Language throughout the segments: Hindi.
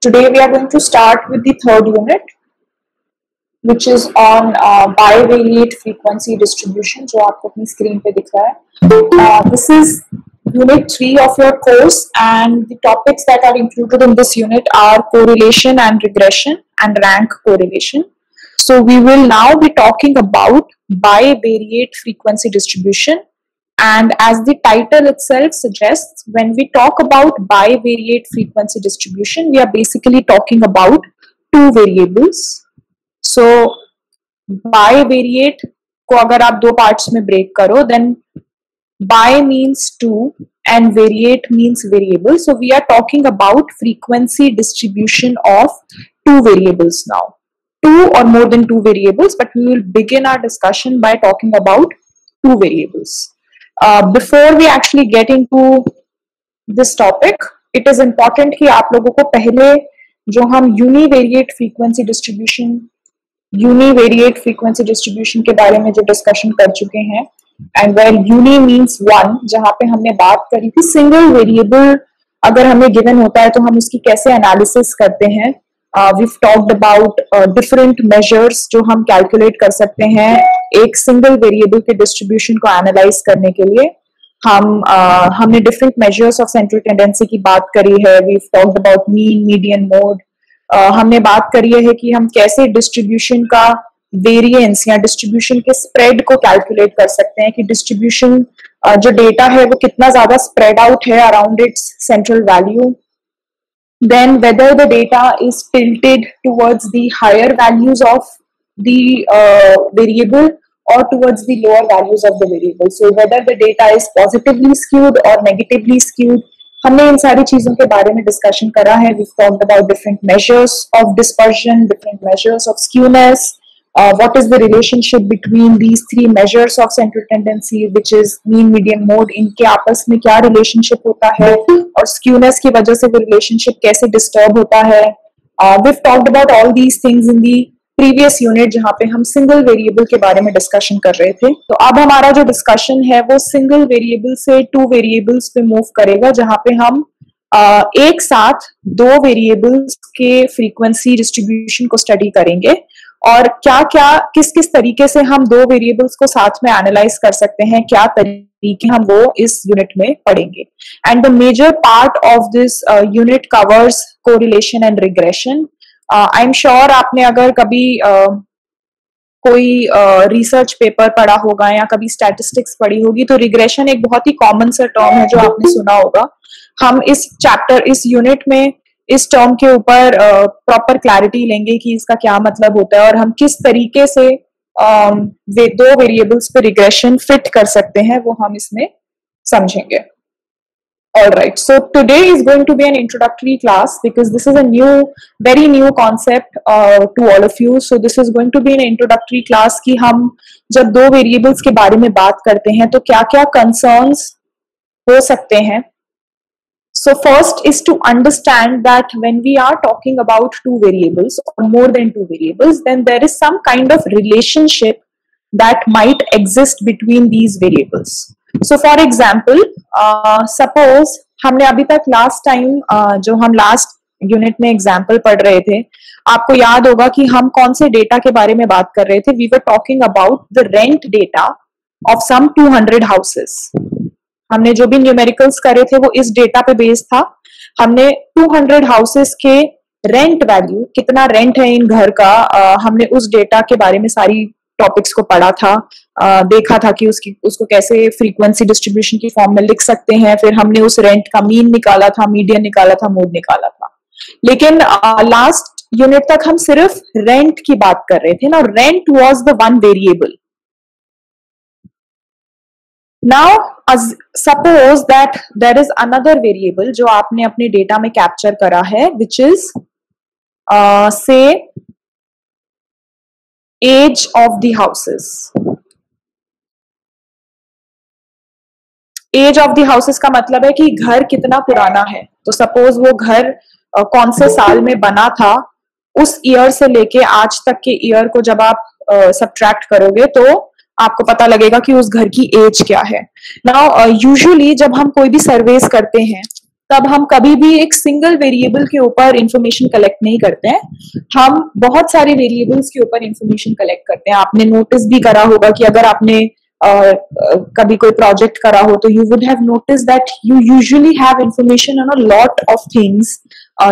Today we are going to start with the third unit, which is on bivariate frequency distribution, जो आपको अपनी स्क्रीन पे दिख रहा है. This is unit 3 of your course, and the topics that are included in this unit are correlation and regression and rank correlation. So we will now be talking about bivariate frequency distribution. And as the title itself suggests, when we talk about bivariate frequency distribution, we are basically talking about two variables. So bivariate को अगर आप दो parts में break करो, then bi means two and variate means variable. So we are talking about frequency distribution of two variables now. Two or more than two variables, but we will begin our discussion by talking about two variables. Before we actually get into this topic, it is important कि आप लोगों को पहले जो हम univariate frequency distribution के बारे में जो discussion कर चुके हैं, and where uni means one, जहाँ पे हमने बात करी थी single variable अगर हमें given होता है तो हम उसकी कैसे analysis करते हैं. We've talked about different measures जो हम calculate कर सकते हैं एक single variable के distribution को analyze करने के लिए. हमने different measures of central tendency की बात करी है. We've talked about mean, median, mode. हमने बात करी है कि हम कैसे distribution का variance या distribution के spread को calculate कर सकते हैं कि distribution जो data है वो कितना ज़्यादा spread out है around its central value. Then whether the data is tilted towards the higher values of the variable or towards the lower values of the variable. So whether the data is positively skewed or negatively skewed. हमने इन सारी चीजों के बारे में डिस्कशन करा है. We've talked about different measures of dispersion, different measures of skewness. What is the relationship between these three measures of central tendency, which is mean, median, mode? इनके आपस में क्या relationship होता है और skewness की वजह से वो relationship कैसे disturb होता है. We've talked about all these things in the previous unit जहाँ पे हम single variable के बारे में discussion कर रहे थे. तो अब हमारा जो discussion है वो single variable से two variables पे move करेगा, जहाँ पे हम एक साथ दो variables के frequency distribution को study करेंगे और क्या किस तरीके से हम दो वेरिएबल्स को साथ में एनालाइज कर सकते हैं, क्या तरीके हम वो इस यूनिट में पढ़ेंगे. And the major part of this unit covers correlation and regression. I am sure आपने अगर कभी कोई रिसर्च पेपर पढ़ा होगा या कभी स्टैटिस्टिक्स पढ़ी होगी तो रिग्रेशन एक बहुत ही कॉमन सा टर्म है जो आपने सुना होगा. हम इस यूनिट में इस टर्म के ऊपर प्रॉपर क्लैरिटी लेंगे कि इसका क्या मतलब होता है और हम किस तरीके से दो वेरिएबल्स पे रिग्रेशन फिट कर सकते हैं वो हम इसमें समझेंगे. Alright, so today is going to be an introductory class because this is a very new concept to all of you. So this is going to be an introductory class कि हम जब दो वेरिएबल्स के बारे में बात करते हैं तो क्या-क्या concerns हो सकते हैं. So first is to understand that when we are talking about two variables or more than two variables, then there is some kind of relationship that might exist between these variables. So for example, suppose हमने अभी तक last time जो हम last unit में example पढ़ रहे थे, आपको याद होगा कि हम कौन से data के बारे में बात कर रहे थे. We were talking about the rent data of some 200 houses. हमने जो भी न्यूमेरिकल्स करे थे वो इस डेटा पे बेस्ड था. हमने 200 हाउसेस के रेंट वैल्यू, कितना रेंट है इन घर का, हमने उस डेटा के बारे में सारी टॉपिक्स को पढ़ा था, देखा था कि उसको कैसे फ्रीक्वेंसी डिस्ट्रीब्यूशन की फॉर्म में लिख सकते हैं. फिर हमने उस रेंट का मीन निकाला था, मीडियन निकाला था, मोड निकाला था. लेकिन लास्ट यूनिट तक हम सिर्फ रेंट की बात कर रहे थे ना. Rent was the one variable. Now, suppose that there is another variable जो आपने अपने डेटा में कैप्चर करा है, which is say age of the houses. Age of the houses का मतलब है कि घर कितना पुराना है. तो suppose वो घर कौन से साल में बना था, उस ईयर से लेके आज तक के ईयर को जब आप सब्ट्रैक्ट करोगे तो आपको पता लगेगा कि उस घर की एज क्या है. नाउ यूजुअली जब हम कोई भी सर्वेस करते हैं तब हम कभी भी एक सिंगल वेरिएबल के ऊपर इंफॉर्मेशन कलेक्ट नहीं करते हैं, हम बहुत सारे वेरिएबल्स के ऊपर इंफॉर्मेशन कलेक्ट करते हैं। आपने नोटिस भी करा होगा कि अगर आपने कभी कोई प्रोजेक्ट करा हो तो you would have notice that you usually have information on a lot of things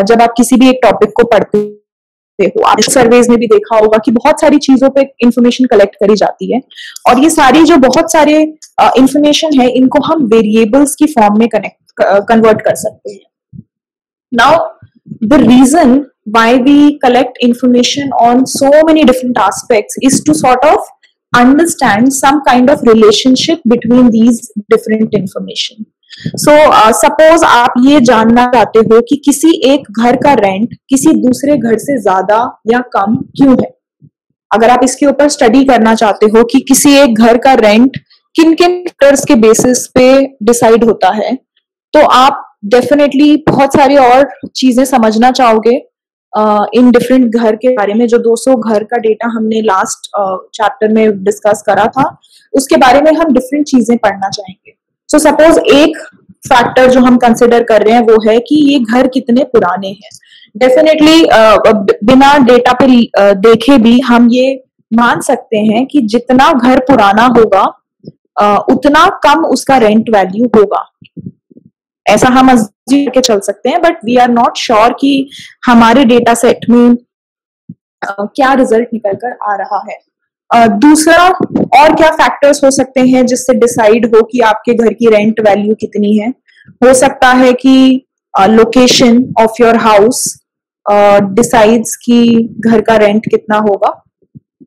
जब आप किसी भी एक टॉपिक को पढ़ते हो। आप सर्वेज में भी देखा होगा कि बहुत सारी चीजों पे इंफॉर्मेशन कलेक्ट करी जाती है, और ये सारी जो बहुत सारे इंफॉर्मेशन है इनको हम वेरिएबल्स की फॉर्म में कन्वर्ट कर सकते हैं। Now the reason why we collect information on so many different aspects is to sort of understand some kind of relationship between these different information. So suppose आप ये जानना चाहते हो कि किसी एक घर का रेंट किसी दूसरे घर से ज्यादा या कम क्यों है। अगर आप इसके ऊपर स्टडी करना चाहते हो कि किसी एक घर का रेंट किन किन फैक्टर्स के बेसिस पे डिसाइड होता है, तो आप डेफिनेटली बहुत सारी और चीजें समझना चाहोगे इन डिफरेंट घर के बारे में। जो 200 घर का डेटा हमने लास्ट चैप्टर में डिस्कस करा था, उसके बारे में हम डिफरेंट चीजें पढ़ना चाहेंगे। सो सपोज एक फैक्टर जो हम कंसिडर कर रहे हैं वो है कि ये घर कितने पुराने हैं। डेफिनेटली बिना डेटा पे देखे भी हम ये मान सकते हैं कि जितना घर पुराना होगा उतना कम उसका रेंट वैल्यू होगा। ऐसा हम अज्यूम करके चल सकते हैं, but we are not sure कि हमारे डेटा सेट में क्या रिजल्ट निकल कर आ रहा है। दूसरा और क्या फैक्टर्स हो सकते हैं जिससे डिसाइड हो कि आपके घर की रेंट वैल्यू कितनी है। हो सकता है कि location of your house decides कि घर का रेंट कितना होगा।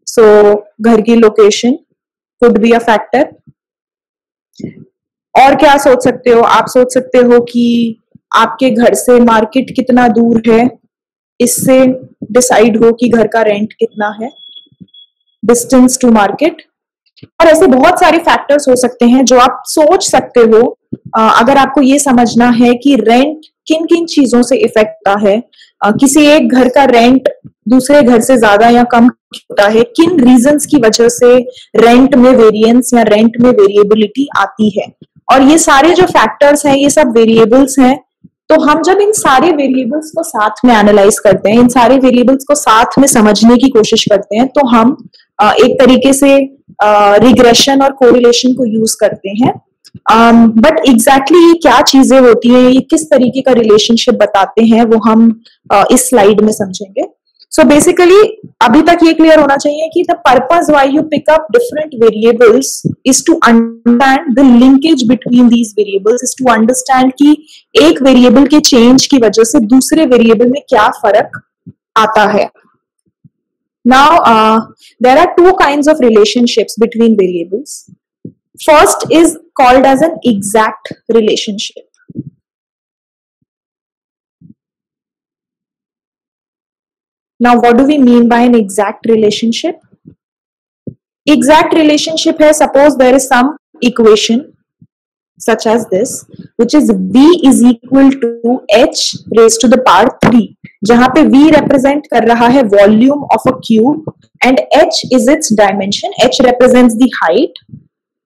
सो घर की location could be a factor. और क्या सोच सकते हो, आप सोच सकते हो कि आपके घर से मार्केट कितना दूर है, इससे डिसाइड हो कि घर का रेंट कितना है, डिस्टेंस टू मार्केट। और ऐसे बहुत सारे फैक्टर्स हो सकते हैं जो आप सोच सकते हो अगर आपको ये समझना है कि रेंट किन किन चीजों से इफेक्ट होता है, किसी एक घर का रेंट दूसरे घर से ज्यादा या कम होता है, किन रीजंस की वजह से रेंट में वेरिएंस या रेंट में वेरिएबिलिटी आती है। और ये सारे जो फैक्टर्स हैं ये सब वेरिएबल्स हैं। तो हम जब इन सारे वेरिएबल्स को साथ में एनालाइज करते हैं, इन सारे वेरिएबल्स को साथ में समझने की कोशिश करते हैं, तो हम एक तरीके से रिग्रेशन और कोरिलेशन को यूज करते हैं। बट एग्जैक्टली ये क्या चीजें होती हैं, ये किस तरीके का रिलेशनशिप बताते हैं, वो हम इस स्लाइड में समझेंगे। सो बेसिकली अभी तक ये क्लियर होना चाहिए कि the purpose why you pick up different variables is to understand the linkage between these variables, is to understand कि एक वेरिएबल के चेंज की वजह से दूसरे वेरिएबल में क्या फर्क आता है। Now, there are two kinds of relationships between variables. First is called as an exact relationship. Now, what do we mean by an exact relationship? Exact relationship है, suppose there is some equation such as this, which is v is equal to h raised to the power 3, जहां पे v represent कर रहा है volume of a cube and h is its dimension, h represents the height।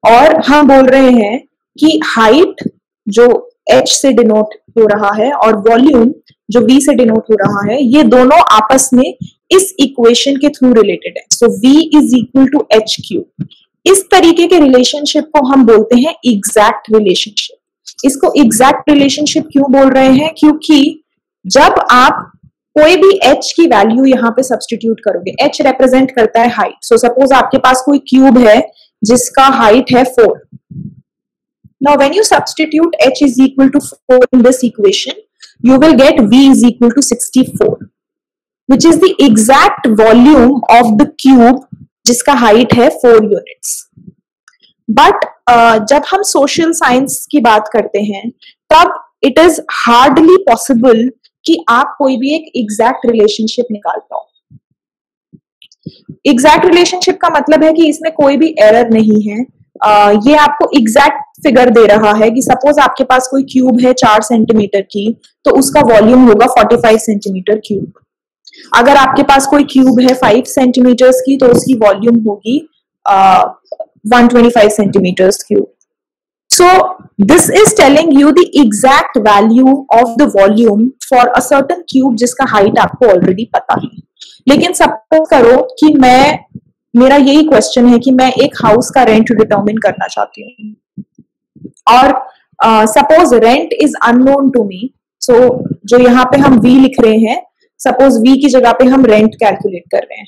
और हम बोल रहे हैं कि height जो h से डिनोट हो रहा है और volume जो v से डिनोट हो रहा है, ये दोनों आपस में इस इक्वेशन के थ्रू रिलेटेड है। सो v is equal to h cube। इस तरीके के रिलेशनशिप को हम बोलते हैं एग्जैक्ट रिलेशनशिप। इसको एग्जैक्ट रिलेशनशिप क्यों बोल रहे हैं? क्योंकि जब आप कोई भी h की वैल्यू यहाँ पे सब्सटीट्यूट करोगे, h रिप्रेजेंट करता है हाइट। सो सपोज आपके पास कोई क्यूब है जिसका हाइट है 4। Now when you substitute h is equal to 4 in this equation, you will get v is equal to 64, which is the exact volume of the cube जिसका हाइट है 4 यूनिट्स। बट जब हम सोशल साइंस की बात करते हैं तब इट इज हार्डली पॉसिबल कि आप कोई भी एक एग्जैक्ट रिलेशनशिप निकाल पाओ। एग्जैक्ट रिलेशनशिप का मतलब है कि इसमें कोई भी एरर नहीं है। ये आपको एग्जैक्ट फिगर दे रहा है कि सपोज आपके पास कोई क्यूब है 4 सेंटीमीटर की, तो उसका वॉल्यूम होगा 45 सेंटीमीटर क्यूब। अगर आपके पास कोई क्यूब है 5 सेंटीमीटर्स की, तो उसकी वॉल्यूम होगी 125 centimetres cube. So this is telling you the exact value of the volume for a certain cube जिसका height आपको already पता है। लेकिन सपोज करो कि मेरा यही क्वेश्चन है कि मैं एक हाउस का रेंट डिटरमिन करना चाहती हूँ और suppose rent is unknown to me. So जो यहाँ पे हम v लिख रहे हैं, सपोज v की जगह पे हम रेंट कैलकुलेट कर रहे हैं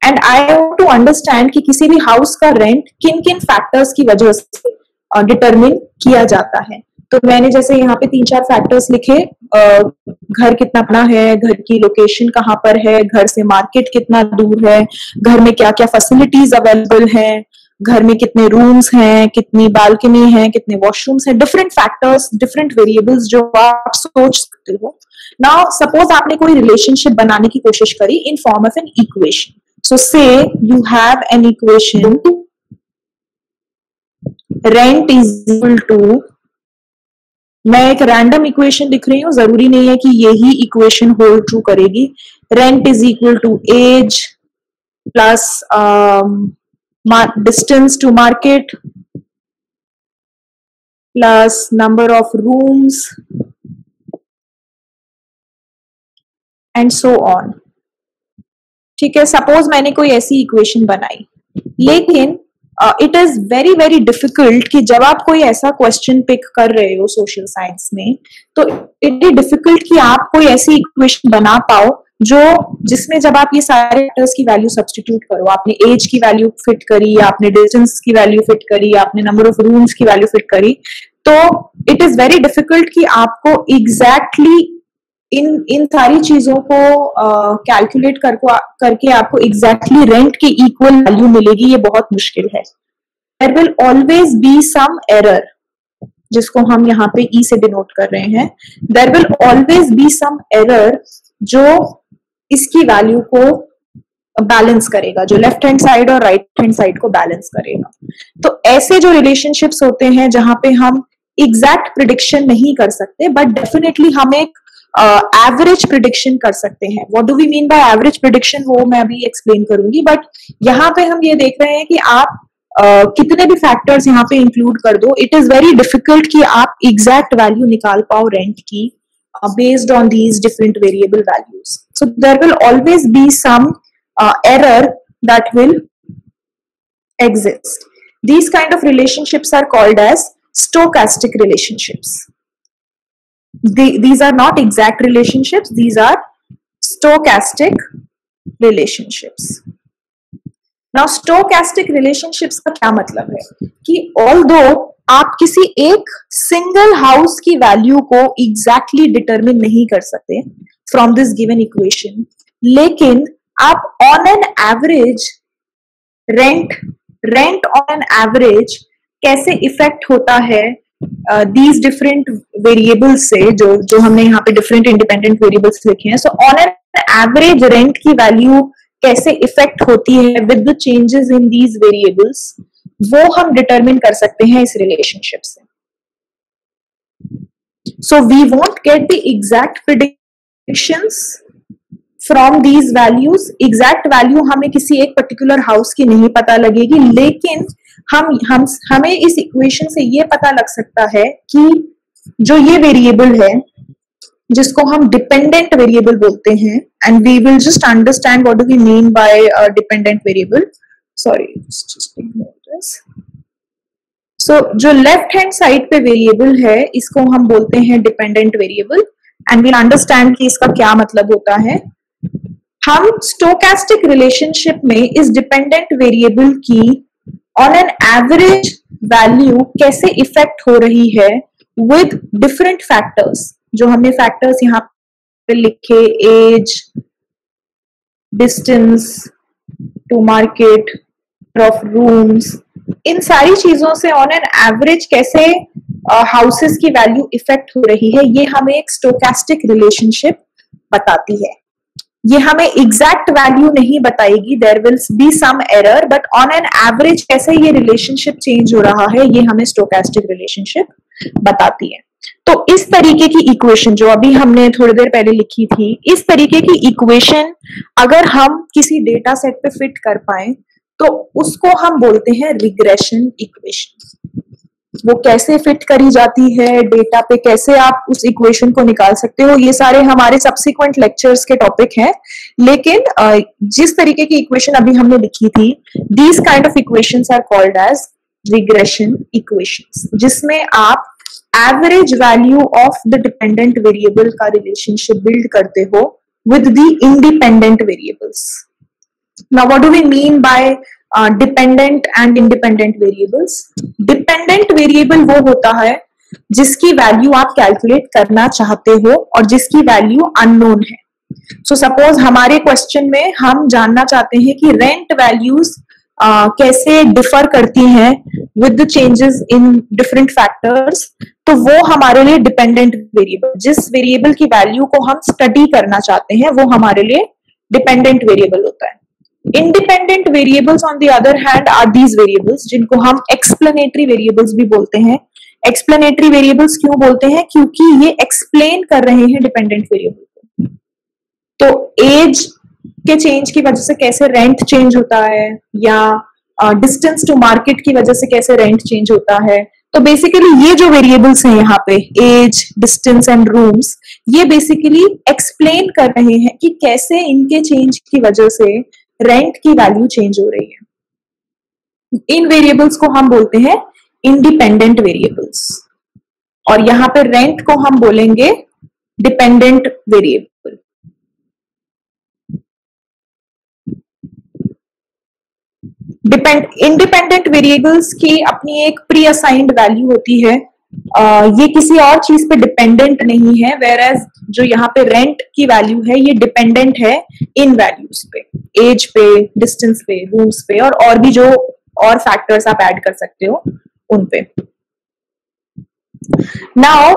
and I want to understand कि किसी भी हाउस का रेंट किन किन फैक्टर्स की वजह से डिटरमिन किया जाता है। तो मैंने जैसे यहाँ पे 3-4 फैक्टर्स लिखे, घर कितना बड़ा है, घर की लोकेशन कहाँ पर है, घर से मार्केट कितना दूर है, घर में क्या क्या फैसिलिटीज अवेलेबल हैं, घर में कितने रूम्स हैं, कितनी बालकनी है, कितने वॉशरूम्स हैं, डिफरेंट फैक्टर्स, डिफरेंट वेरिएबल्स जो आप सोच सकते हो। नाउ सपोज आपने कोई रिलेशनशिप बनाने की कोशिश करी in form of an equation. So say you have an equation rent is equal to, मैं एक रैंडम इक्वेशन लिख रही हूं, जरूरी नहीं है कि यही इक्वेशन होल्ड ट्रू करेगी। Rent is equal to age plus distance to market plus number of rooms and so on। ठीक है, सपोज मैंने कोई ऐसी इक्वेशन बनाई, लेकिन it is very very difficult कि जब आप कोई ऐसा क्वेश्चन पिक कर रहे हो सोशल साइंस में, तो इट इज डिफिकल्ट कि आप कोई ऐसी इक्वेशन बना पाओ जिसमें जब आप ये सारे फैक्टर्स की वैल्यू सब्स्टिट्यूट करो, आपने एज की वैल्यू फिट करी, आपने डिस्टेंस की वैल्यू फिट करी, आपने नंबर ऑफ रूम्स की वैल्यू फिट करी, तो इट इज वेरी डिफिकल्ट कि आपको एग्जैक्टली इन सारी चीजों को कैलकुलेट करके आपको एग्जैक्टली रेंट के इक्वल वैल्यू मिलेगी, ये बहुत मुश्किल है। There will always be some error, जिसको हम यहाँ पे ई से डिनोट कर रहे हैं। There will always be some error जो इसकी वैल्यू को बैलेंस करेगा, जो लेफ्ट हैंड साइड और राइट हैंड साइड को बैलेंस करेगा। तो ऐसे जो रिलेशनशिप्स होते हैं जहां पे हम एग्जैक्ट प्रिडिक्शन नहीं कर सकते, बट डेफिनेटली हम एक एवरेज प्रिडिक्शन कर सकते हैं। What do we mean by average prediction, वो मैं अभी एक्सप्लेन करूंगी, बट यहाँ पे हम ये देख रहे हैं कि आप कितने भी फैक्टर्स यहाँ पे इंक्लूड कर दो, इट इज वेरी डिफिकल्ट कि आप एग्जैक्ट वैल्यू निकाल पाओ रेंट की based on these different variable values. So there will always be some error that will exist. These kind of relationships are called as stochastic relationships. These are not exact relationships, these are stochastic relationships. Now stochastic relationships का क्या मतलब है कि although आप किसी एक सिंगल हाउस की वैल्यू को एग्जैक्टली डिटरमिन नहीं कर सकते फ्रॉम दिस गिवन इक्वेशन, लेकिन आप on an average rent on an average कैसे इफेक्ट होता है दीज डिफरेंट वेरिएबल्स से, जो हमने यहाँ पे डिफरेंट इंडिपेंडेंट वेरिएबल्स लिखे हैं। So on an average rent की वैल्यू कैसे इफेक्ट होती है with the changes in these variables, वो हम डिटरमिन कर सकते हैं इस रिलेशनशिप से। So we won't get the exact predictions from these values. Exact value हमें किसी एक पर्टिकुलर हाउस की नहीं पता लगेगी, लेकिन हमें इस इक्वेशन से ये पता लग सकता है कि जो ये वेरिएबल है जिसको हम डिपेंडेंट वेरिएबल बोलते हैं, and we will just understand what do we mean by dependent variable. Sorry, just ignore this. So जो लेफ्ट हैंड साइड पे वेरिएबल है इसको हम बोलते हैं dependent variable, and we'll understand कि इसका क्या मतलब होता है। हम स्टोकेस्टिक रिलेशनशिप में इस डिपेंडेंट वेरिएबल की ऑन एन एवरेज वैल्यू कैसे इफेक्ट हो रही है विद डिफरेंट फैक्टर्स, जो हमने फैक्टर्स यहाँ पे लिखे, age, distance to market, of rooms, इन सारी चीजों से ऑन एन एवरेज कैसे हाउसेस की वैल्यू इफेक्ट हो रही है, ये हमें एक स्टोकेस्टिक रिलेशनशिप बताती है। ये हमें एग्जैक्ट वैल्यू नहीं बताएगी, there will be some error, but on an average कैसे ये रिलेशनशिप चेंज हो रहा है ये हमें स्टोकेस्टिक रिलेशनशिप बताती है। तो इस तरीके की इक्वेशन जो अभी हमने थोड़ी देर पहले लिखी थी, इस तरीके की इक्वेशन अगर हम किसी डेटा सेट पे फिट कर पाए तो उसको हम बोलते हैं रिग्रेशन इक्वेशन। वो कैसे फिट करी जाती है डेटा पे, कैसे आप उस इक्वेशन को निकाल सकते हो, ये सारे हमारे सब्सिक्वेंट लेक्चर्स के टॉपिक हैं। लेकिन जिस तरीके की इक्वेशन अभी हमने लिखी थी, these kind of equations are called as regression equations, जिसमें आप average value of the dependent variable का रिलेशनशिप बिल्ड करते हो with the independent variables. Now, what do we mean by dependent and independent variables? Dependent variable वो होता है जिसकी वैल्यू आप कैलकुलेट करना चाहते हो और जिसकी वैल्यू अननोन है। सो सपोज हमारे क्वेश्चन में हम जानना चाहते हैं कि रेंट वैल्यूज कैसे डिफर करती हैं with the changes in different factors, तो वो हमारे लिए डिपेंडेंट वेरिएबल, जिस वेरिएबल की वैल्यू को हम स्टडी करना चाहते हैं वो हमारे लिए डिपेंडेंट वेरिएबल होता है। Independent variables on the other hand are these variables जिनको हम एक्सप्लेनेटरी वेरिएबल्स भी बोलते हैं। एक्सप्लेनेटरी वेरिएबल्स क्यों बोलते हैं? क्योंकि ये एक्सप्लेन कर रहे हैं डिपेंडेंट वेरिएबल को। तो एज के चेंज की वजह से कैसे रेंट चेंज होता है, या डिस्टेंस टू मार्केट की वजह से कैसे रेंट चेंज होता है, तो बेसिकली ये जो वेरिएबल्स हैं यहाँ पे, एज, डिस्टेंस एंड रूम्स, ये बेसिकली एक्सप्लेन कर रहे हैं कि कैसे इनके चेंज की वजह से रेंट की वैल्यू चेंज हो रही है। इन वेरिएबल्स को हम बोलते हैं इंडिपेंडेंट वेरिएबल्स, और यहां पे रेंट को हम बोलेंगे डिपेंडेंट वेरिएबल। इंडिपेंडेंट वेरिएबल्स की अपनी एक प्री असाइंड वैल्यू होती है, ये किसी और चीज पे डिपेंडेंट नहीं है, वेयरएज जो यहाँ पे रेंट की वैल्यू है ये डिपेंडेंट है इन वैल्यूज पे, एज पे, डिस्टेंस पे, रूम्स पे, और भी जो और फैक्टर्स आप ऐड कर सकते हो उन पे। Now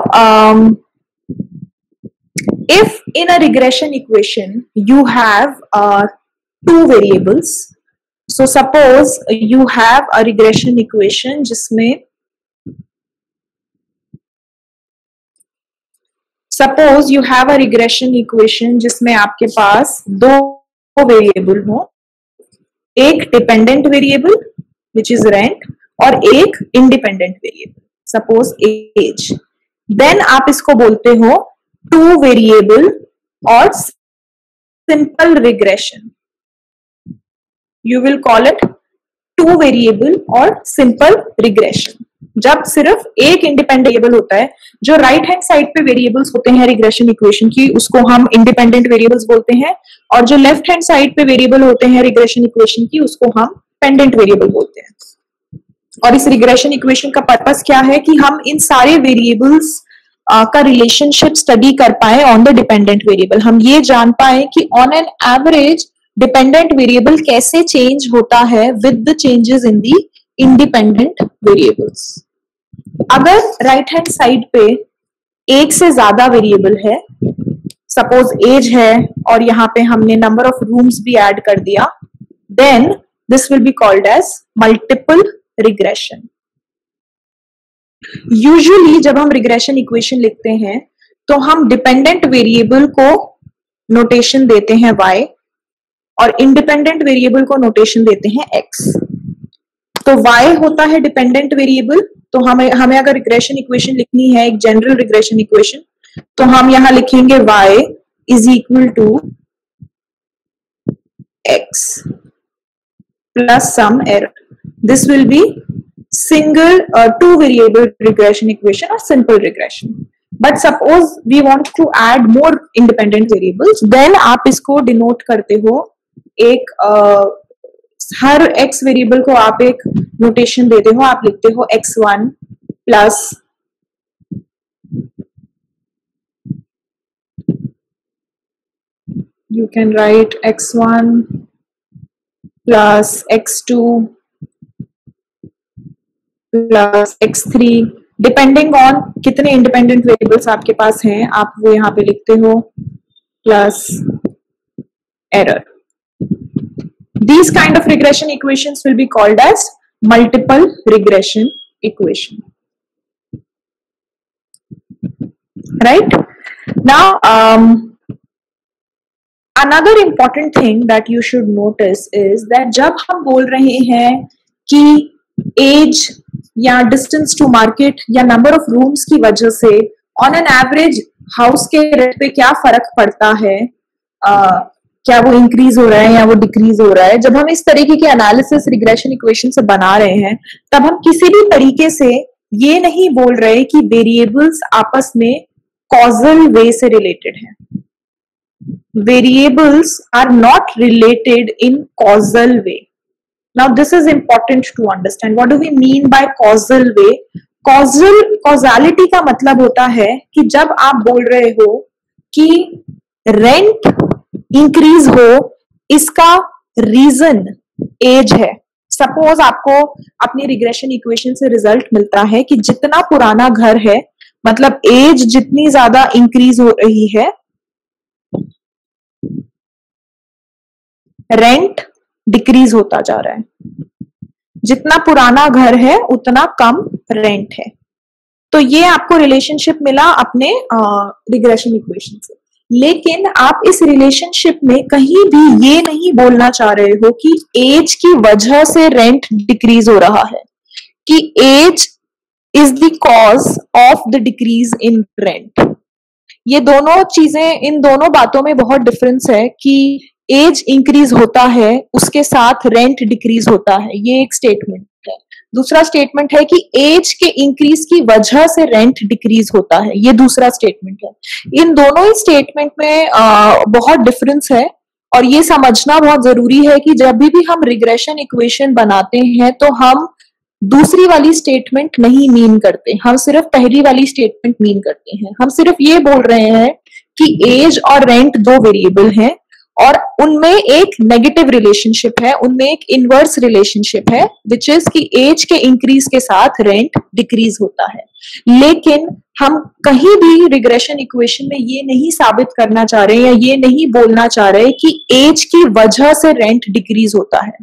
if in a regression equation you have two variables, so suppose you have a regression equation जिसमें suppose you have a regression equation जिसमें आपके पास दो वेरिएबल हो, एक dependent variable which is rent और एक independent variable suppose age, then आप इसको बोलते हो टू वेरिएबल और simple regression. You will call it two variable और सिंपल रिग्रेशन। जब सिर्फ एक इंडिपेंडेंट वेरिएबल होता है, जो राइट हैंड साइड पे वेरिएबल्स होते हैं रिग्रेशन इक्वेशन की, उसको हम इंडिपेंडेंट वेरिएबल्स बोलते हैं, और जो लेफ्ट हैंड साइड पे वेरिएबल होते हैं रिग्रेशन इक्वेशन की, उसको हम डिपेंडेंट वेरिएबल बोलते हैं। और इस रिग्रेशन इक्वेशन का पर्पस क्या है कि हम इन सारे वेरिएबल्स का रिलेशनशिप स्टडी कर पाए ऑन द डिपेंडेंट वेरिएबल। हम ये जान पाए कि on an average dependent variable कैसे चेंज होता है with the changes in the independent variables. अगर राइट हैंड साइड पे एक से ज्यादा वेरिएबल है, सपोज एज है और यहाँ पे हमने नंबर ऑफ रूम्स भी ऐड कर दिया, then this will be called as multiple regression. Usually जब हम रिग्रेशन इक्वेशन लिखते हैं तो हम डिपेंडेंट वेरिएबल को नोटेशन देते हैं y और इंडिपेंडेंट वेरिएबल को नोटेशन देते हैं x। तो y होता है डिपेंडेंट वेरिएबल, तो हमें अगर रिग्रेशन इक्वेशन लिखनी है, एक जनरल रिग्रेशन इक्वेशन, तो हम यहां लिखेंगे y is equal to x plus some error. This will be single two variable regression equation or simple regression. But suppose we want to add more independent variables, then आप इसको denote करते हो एक हर x वेरिएबल को आप एक नोटेशन देते हो, आप लिखते हो x1 plus you can write x1 plus x2 plus x3, depending on कितने इंडिपेंडेंट वेरिएबल्स आपके पास हैं, आप वो यहाँ पे लिखते हो, plus error. These kind of regression equations will be called as multiple regression equation. Right? Now, another important thing that you should notice is that जब हम बोल रहे हैं कि age या डिस्टेंस टू मार्केट या नंबर ऑफ रूम्स की वजह से ऑन एन एवरेज हाउस के रेंट पे क्या फर्क पड़ता है, क्या वो इंक्रीज हो रहा है या वो डिक्रीज हो रहा है। जब हम इस तरीके की एनालिसिस रिग्रेशन इक्वेशन से बना रहे हैं तब हम किसी भी तरीके से ये नहीं बोल रहे कि वेरिएबल्स आपस में कॉजल वे से रिलेटेड है। Variables are not related in causal way. Now this is important to understand what do we mean by causal way. Causality का मतलब होता है कि जब आप बोल रहे हो कि रेंट इंक्रीज हो, इसका रीजन एज है। सपोज आपको अपनी रिग्रेशन इक्वेशन से रिजल्ट मिलता है कि जितना पुराना घर है, मतलब एज जितनी ज्यादा इंक्रीज हो रही है, रेंट डिक्रीज होता जा रहा है। जितना पुराना घर है उतना कम रेंट है। तो ये आपको रिलेशनशिप मिला अपने रिग्रेशन इक्वेशन से। लेकिन आप इस रिलेशनशिप में कहीं भी ये नहीं बोलना चाह रहे हो कि एज की वजह से रेंट डिक्रीज हो रहा है, कि age is the cause of the decrease in rent. ये दोनों चीजें, इन दोनों बातों में बहुत डिफरेंस है कि एज इंक्रीज होता है उसके साथ रेंट डिक्रीज होता है, ये एक स्टेटमेंट है। दूसरा स्टेटमेंट है कि एज के इंक्रीज की वजह से रेंट डिक्रीज होता है, ये दूसरा स्टेटमेंट है। इन दोनों ही स्टेटमेंट में बहुत डिफरेंस है और ये समझना बहुत जरूरी है कि जब भी हम रिग्रेशन इक्वेशन बनाते हैं तो हम दूसरी वाली स्टेटमेंट नहीं मीन करते, हम सिर्फ पहली वाली स्टेटमेंट मीन करते हैं। हम सिर्फ ये बोल रहे हैं कि एज और रेंट दो वेरिएबल हैं और उनमें एक नेगेटिव रिलेशनशिप है, उनमें एक इनवर्स रिलेशनशिप है, विच इज कि एज के इंक्रीज के साथ रेंट डिक्रीज होता है। लेकिन हम कहीं भी रिग्रेशन इक्वेशन में ये नहीं साबित करना चाह रहे या ये नहीं बोलना चाह रहे कि एज की वजह से रेंट डिक्रीज होता है।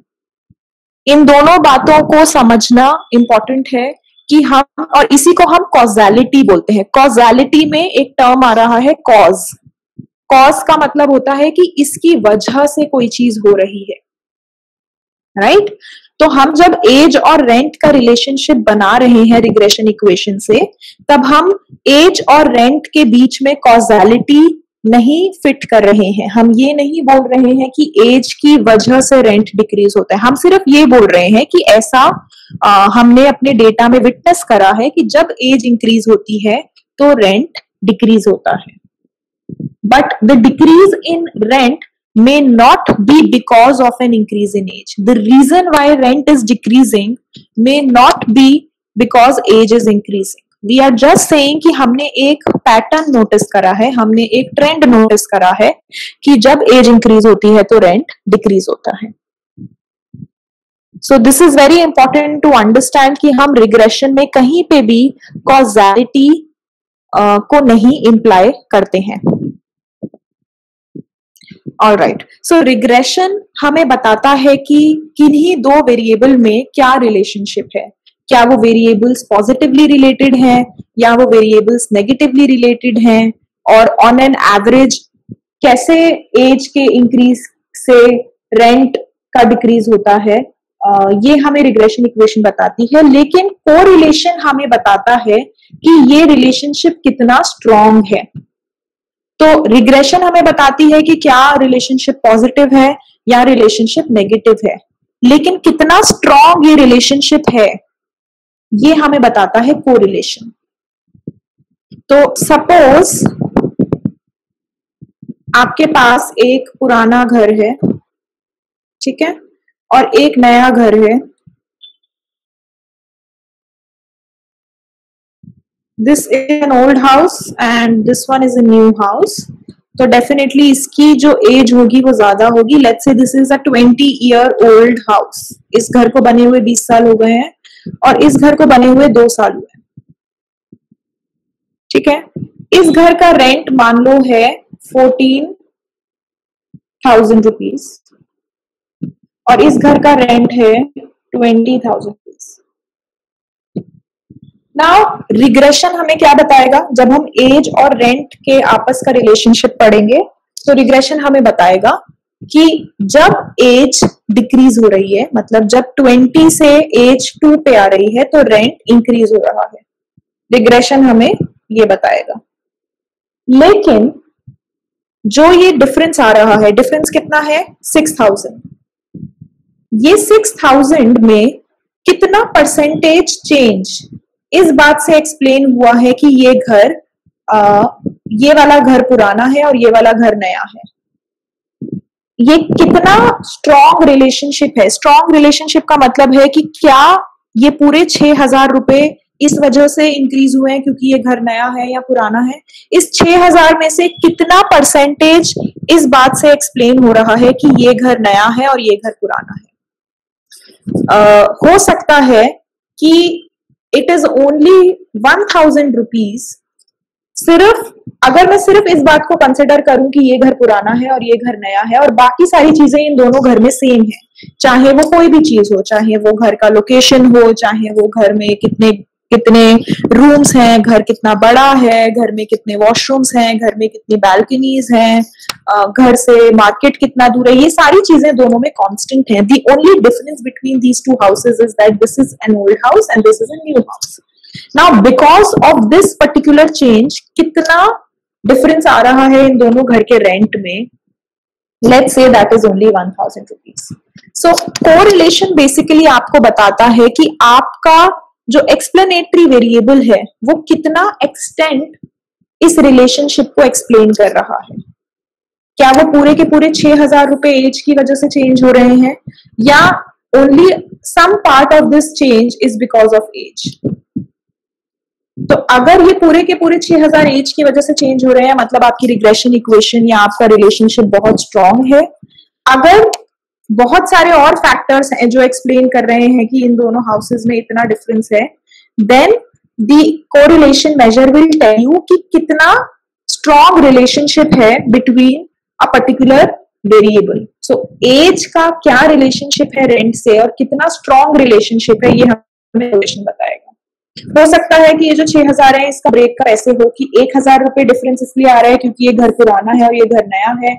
इन दोनों बातों को समझना इंपॉर्टेंट है कि हम, और इसी को हम कॉजालिटी बोलते हैं। कॉजालिटी में एक टर्म आ रहा है कॉज। कॉज का मतलब होता है कि इसकी वजह से कोई चीज हो रही है, राइट? तो हम जब एज और रेंट का रिलेशनशिप बना रहे हैं रिग्रेशन इक्वेशन से, तब हम एज और रेंट के बीच में कॉजालिटी नहीं फिट कर रहे हैं। हम ये नहीं बोल रहे हैं कि एज की वजह से रेंट डिक्रीज होता है। हम सिर्फ ये बोल रहे हैं कि ऐसा हमने अपने डेटा में विटनेस करा है कि जब एज इंक्रीज होती है तो रेंट डिक्रीज होता है। But the decrease in rent may not be because of an increase in age. The reason why rent is decreasing may not be because age is increasing. We are just saying कि हमने एक पैटर्न नोटिस करा है, हमने एक ट्रेंड नोटिस करा है कि जब एज इंक्रीज होती है तो रेंट डिक्रीज होता है। So this is very important to understand कि हम रिग्रेशन में कहीं पे भी कॉजालिटी को नहीं इम्प्लाई करते हैं। ऑलराइट, सो रिग्रेशन हमें बताता है कि किन्हीं दो वेरिएबल में क्या रिलेशनशिप है, क्या वो वेरिएबल्स पॉजिटिवली रिलेटेड हैं या वो वेरिएबल्स नेगेटिवली रिलेटेड हैं, और ऑन एन एवरेज कैसे एज के इंक्रीज से रेंट का डिक्रीज होता है, ये हमें रिग्रेशन इक्वेशन बताती है। लेकिन कोरिलेशन हमें बताता है कि ये रिलेशनशिप कितना स्ट्रॉन्ग है। तो रिग्रेशन हमें बताती है कि क्या रिलेशनशिप पॉजिटिव है या रिलेशनशिप नेगेटिव है, लेकिन कितना स्ट्रॉन्ग ये रिलेशनशिप है ये हमें बताता है कोरिलेशन। तो सपोज आपके पास एक पुराना घर है, ठीक है, और एक नया घर है। This is an old house and this one is a new house. तो डेफिनेटली इसकी जो एज होगी वो ज्यादा होगी। Let's say this is a 20-year-old house. इस घर को बने हुए 20 साल हो गए हैं और इस घर को बने हुए 2 साल हुए हैं, ठीक है। इस घर का रेंट मान लो है 14,000 रुपीज और इस घर का रेंट है 20,000 रुपीज। नाउ रिग्रेशन हमें क्या बताएगा? जब हम एज और रेंट के आपस का रिलेशनशिप पढ़ेंगे तो रिग्रेशन हमें बताएगा कि जब एज डिक्रीज हो रही है, मतलब जब 20 से एज 2 पे आ रही है तो रेंट इंक्रीज हो रहा है। रिग्रेशन हमें ये बताएगा। लेकिन जो ये डिफरेंस आ रहा है, डिफरेंस कितना है? 6000। ये 6000 में कितना परसेंटेज चेंज इस बात से एक्सप्लेन हुआ है कि ये घर ये वाला घर पुराना है और ये वाला घर नया है। ये कितना स्ट्रॉन्ग रिलेशनशिप है? स्ट्रॉन्ग रिलेशनशिप का मतलब है कि क्या ये पूरे 6000 रुपए इस वजह से इंक्रीज हुए हैं क्योंकि ये घर नया है या पुराना है? इस 6000 में से कितना परसेंटेज इस बात से एक्सप्लेन हो रहा है कि ये घर नया है और ये घर पुराना है? हो सकता है कि इट इज ओनली 1000 रुपीज। सिर्फ अगर मैं सिर्फ इस बात को कंसिडर करूं कि ये घर पुराना है और ये घर नया है और बाकी सारी चीजें इन दोनों घर में सेम है, चाहे वो कोई भी चीज हो, चाहे वो घर का लोकेशन हो, चाहे वो घर में कितने कितने रूम्स हैं, घर कितना बड़ा है, घर में कितने वॉशरूम्स हैं, घर में कितनी बालकनीज हैं, घर से मार्केट कितना दूर है, ये सारी चीजें दोनों में कांस्टेंट हैं। The only difference between these two houses is that this is an old house and this is a new house. Now because of this particular change कितना डिफरेंस आ रहा है इन दोनों घर के रेंट में? Let's say that is only 1000 rupees. So correlation basically आपको बताता है कि आपका जो एक्सप्लेनेटरी वेरिएबल है वो कितना एक्सटेंट इस रिलेशनशिप को एक्सप्लेन कर रहा है। क्या वो पूरे के पूरे 6000 रुपए एज की वजह से चेंज हो रहे हैं या only some part of this change is because of age? तो अगर ये पूरे के पूरे 6000 एज की वजह से चेंज हो रहे हैं, मतलब आपकी रिग्रेशन इक्वेशन या आपका रिलेशनशिप बहुत स्ट्रांग है। अगर बहुत सारे और फैक्टर्स हैं जो एक्सप्लेन कर रहे हैं कि इन दोनों हाउसेज में इतना डिफरेंस है, then the correlation measure will tell you कि कितना स्ट्रांग रिलेशनशिप है between a particular variable. So age का क्या रिलेशनशिप है रेंट से और कितना स्ट्रांग रिलेशनशिप है, ये हमें रिलेशन बताएगा। हो सकता है कि ये जो 6000 है इसका ब्रेक का ऐसे हो कि 1000 रुपए डिफरेंस इसलिए आ रहा है क्योंकि ये घर पुराना है और ये घर नया है,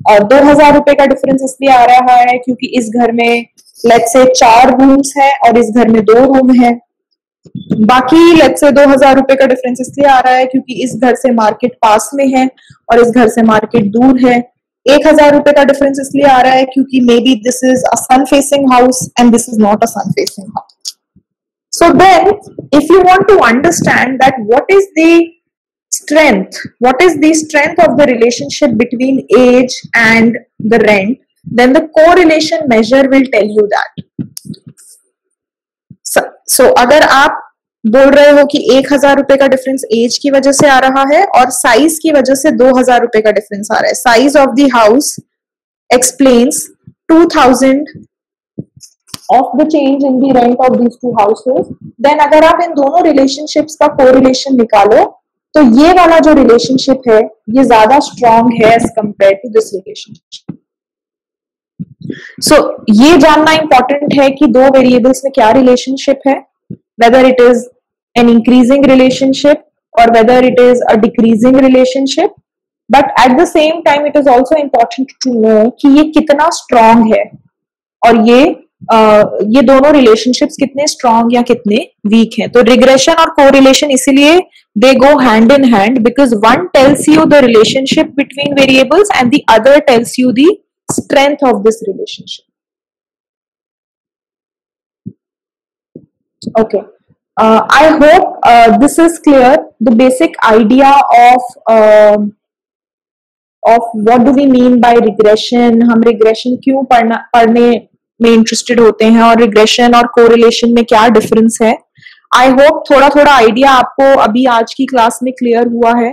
और 2000 रुपए का डिफरेंस इसलिए आ रहा है क्योंकि इस घर में लेट्स से 4 रूम्स है और इस घर में 2 रूम है। बाकी लेट्स से 2000 रुपए का डिफरेंस इसलिए आ रहा है क्योंकि इस घर से मार्केट पास में है और इस घर से मार्केट दूर है। 1000 रुपए का डिफरेंस इसलिए आ रहा है क्योंकि maybe this is a sun facing house and this is not a sun facing house. So then, if you want to understand that what is the strength of the relationship between age and the rent, then the correlation measure will tell you that. So अगर आप बोल रहे हो कि 1000 रुपए का डिफरेंस एज की वजह से आ रहा है और साइज की वजह से 2000 रुपए का डिफरेंस आ रहा है, size of the house explains 2000 of the change in the rent of these two houses, then अगर आप इन दोनों relationships का correlation निकालो तो ये वाला जो relationship है ये ज्यादा strong है as compared to this relationship. So ये जानना important है कि दो variables में क्या relationship है, whether it is an increasing relationship or whether it is a decreasing relationship, but at the same time it is also important to know कि ये कितना strong है और ये दोनों रिलेशनशिप्स कितने स्ट्रॉन्ग या कितने वीक हैं। तो रिग्रेशन और कोरिलेशन इसीलिए they go hand in hand because one tells you the relationship between variables and the other tells you the strength of this relationship. Okay, I hope this is clear the basic idea of what do we mean by regression. हम रिग्रेशन क्यों पढ़ने में इंटरेस्टेड होते हैं और रिग्रेशन और कोरिलेशन में क्या डिफरेंस है। आई होप थोड़ा थोड़ा आइडिया आपको अभी आज की क्लास में क्लियर हुआ है।